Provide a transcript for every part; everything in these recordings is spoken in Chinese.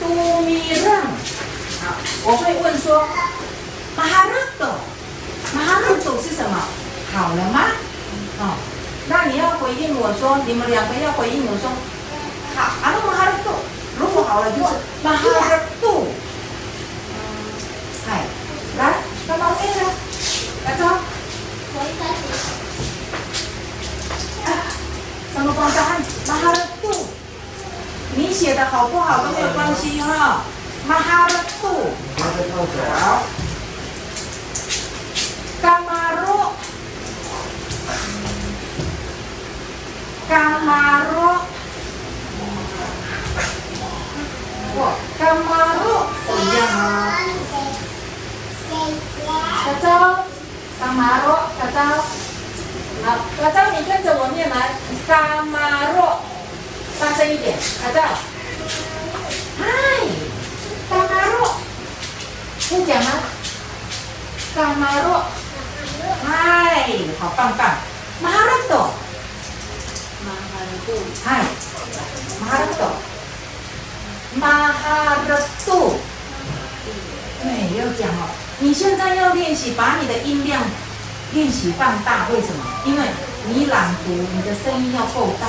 都米楞。好，我会问说，马哈热斗，马哈热斗是什么？好了吗？哦，那你要回应我说，你们两个要回应我说，好，阿鲁马哈热斗。如果好了就是马哈热斗。哎，来，干嘛 A 呢？来走。我一开始。什么光答案？马哈热斗。你写的好不好都没有关系哈。马哈热斗。不要再靠脚。伽马罗。伽马罗。哇，伽马罗不一样啊。小周，伽马罗，小周。好，小周你跟着我念来，伽马罗，大声一点，小周。嗨，伽马罗，会讲吗？伽马罗，嗨，好棒棒。马哈热斗，马哈热斗，嗨，马哈热斗，马哈热斗。对，要讲哦。你现在要练习把你的音量练习放大，为什么？因为你朗读，你的声音要够大，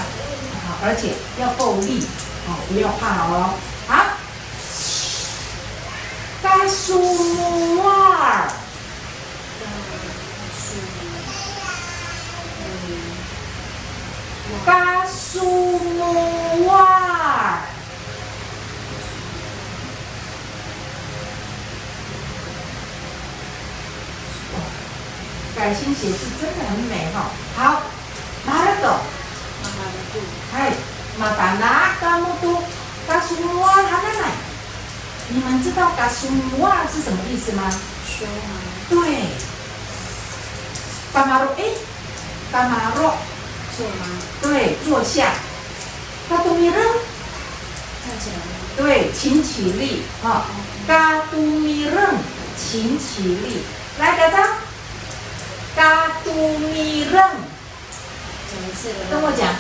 好，而且要够力，好，不要怕哦。好，嘎苏木瓦尔，嘎苏木瓦尔。改新写字真的很美哈。好，马哈热斗，马哈热斗，嗨，马达拿嘎木都嘎苏木瓦哈奶奶，你们知道嘎苏木瓦是什么意思吗？说吗？对，伽马罗哎，伽马罗，坐吗？对，坐下。嘎都米楞，站起来吗？对，请起立啊。嘎都米楞，请起立。来，大家。嘎都米楞，讲一次了。跟我讲，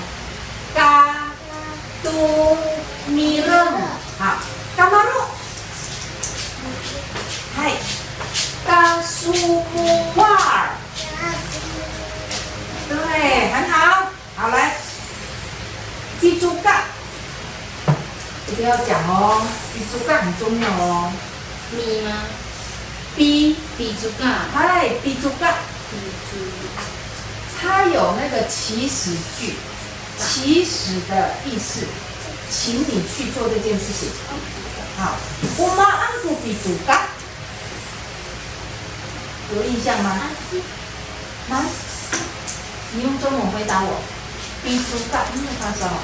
嘎都米楞，好，伽马罗，嗨，嘎苏木瓦尔，对，很好，好来，记住嘎，一定要讲哦，记住嘎很重要哦。咪吗？比，比猪嘎，嗨，比住嘎。比猪，它有那个祈使句，祈使的意思，请你去做这件事情。好，我妈安古比主嘎，有印象吗？来，你用中文回答我。比主嘎，发烧了。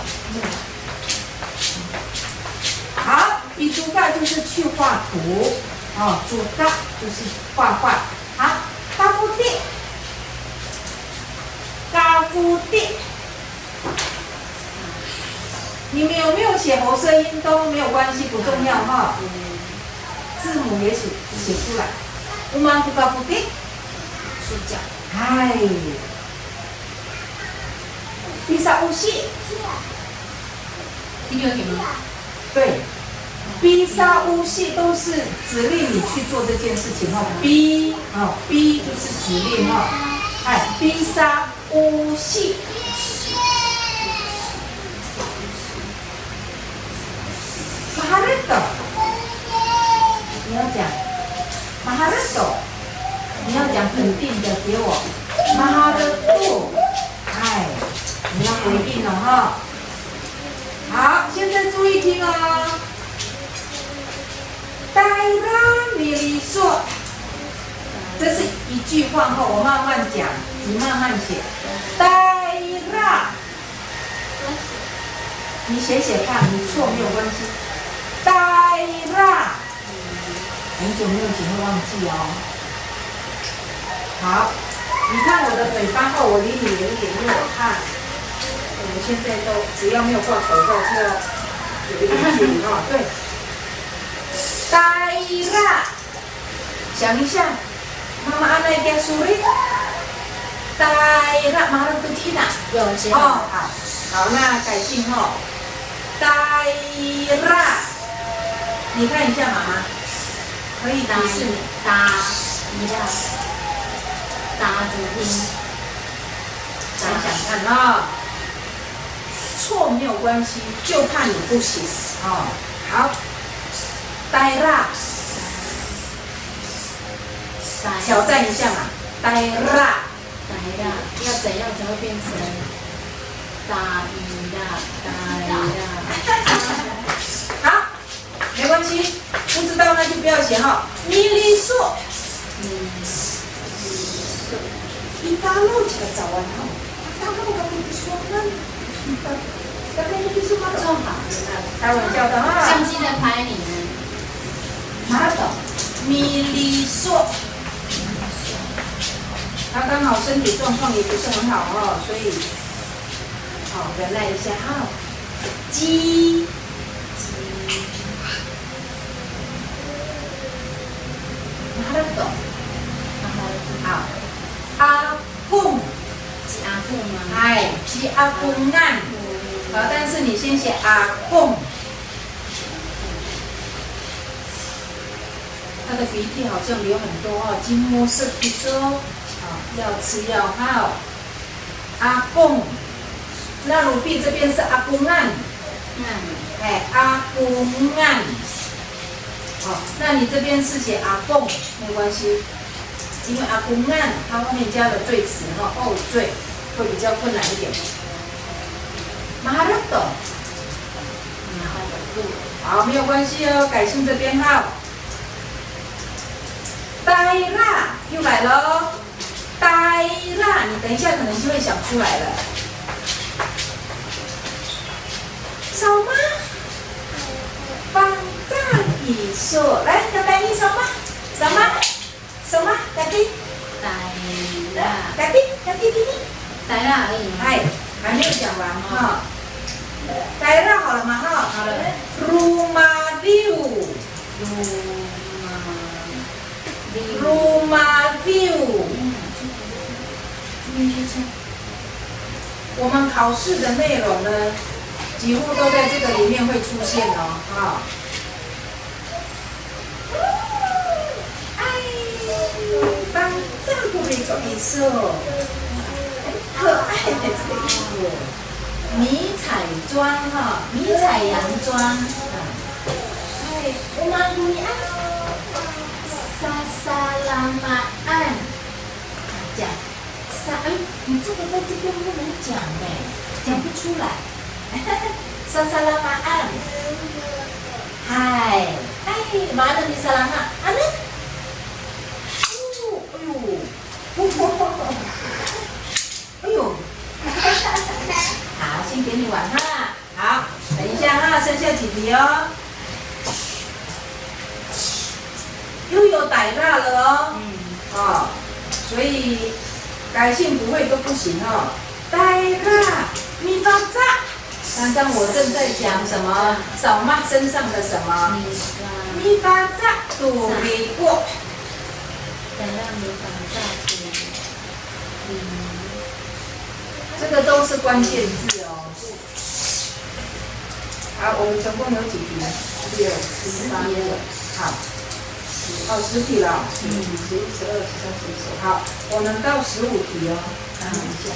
好，比主嘎就是去画图，哦，主嘎就是画画。好，嘎夫地。嘎夫地，你们有没有写喉舌音都没有关系，不重要哈。字母也写出来。我们不嘎夫地，睡觉。嗨，比萨乌西，第六点吗？对，比萨乌西都是指令你去做这件事情哈。B 哦 ，B 就是指令哈。哎，比萨乌西。马哈热斗，你要讲马哈热斗，你要讲肯定的给我马哈热斗，哎，你要回应了哈。好，现在注意听哦。戴拉米里说，这是一句话后，我慢慢讲，你慢慢写。戴拉，你写写看，你错没有关系。戴拉，很久没有写会忘记哦。好，你看我的嘴巴后，我离你远一点，因为我怕我现在都只要没有挂口罩就要有一点距离哦。对，戴拉，想一下，妈妈安那点苏里，戴拉，马上都记得。有写哦，好，好，那改进哦。戴拉，你看一下妈妈，可以提示你。达一的达怎么拼？想想看啊、错没有关系，就怕你不行哦。好，呆啦，挑战一下嘛，呆啦。达要怎样才会变成达一的达？好，没关系，不知道那就不要写哈。咪哩嗦，一大路这个早晚哈，大路个咪哩嗦呢？大概咪哩嗦嘛，做好，开玩笑的哈。相机在拍你呢。马懂，咪哩嗦。他刚好身体状况也不是很好哦，所以好忍耐一下哈。鸡，拿得懂。好，阿公，阿公吗？哎，是阿公案。好，但是你先写阿公。他的鼻涕好像流很多哦，金摸色皮说。要吃药好，阿公，那鲁碧这边是阿公案，哎，阿公案，好，那你这边是写阿公，没关系，因为阿公案它后面加了赘词哈，哦赘会比较困难一点。马拉懂，好，没有关系哦，改姓这边哈。呆啦，又来喽。呆啦，你等一下可能就会想出来了。扫码，放在一手，来，要带你扫码，扫码，扫码，赶紧，赶紧，赶紧，呆啦而已吗？哎，还没有讲完哈。呆啦好了吗？哈，好了。Rumah view， Rumah view。我们考试的内容呢，几乎都在这个里面会出现哦，啊。哎，放这个一个意思哦，很可爱的这个衣服，迷彩装哈，迷彩洋装啊。哎，我们路安，沙沙拉马安，这样。哎，你这个在这边不能讲哎，讲不出来。沙沙拉马安，嗨，哎，mana ni salamat？啊呢？哦，哎呦，哎呦，好，先给你玩哈。好，等一下哈，剩下几题哦。又有逮辣了哦。哦，所以。改姓不会都不行哦。呆啦，咪发炸。刚刚我正在讲什么？扫码身上的什么？咪发炸，肚里过。呆啦，咪发炸，这个都是关键字哦。好，我们总共有几题？6、7、8、9。好。哦，10题了，11、12、13、14，好，我们到15题哦，看一下。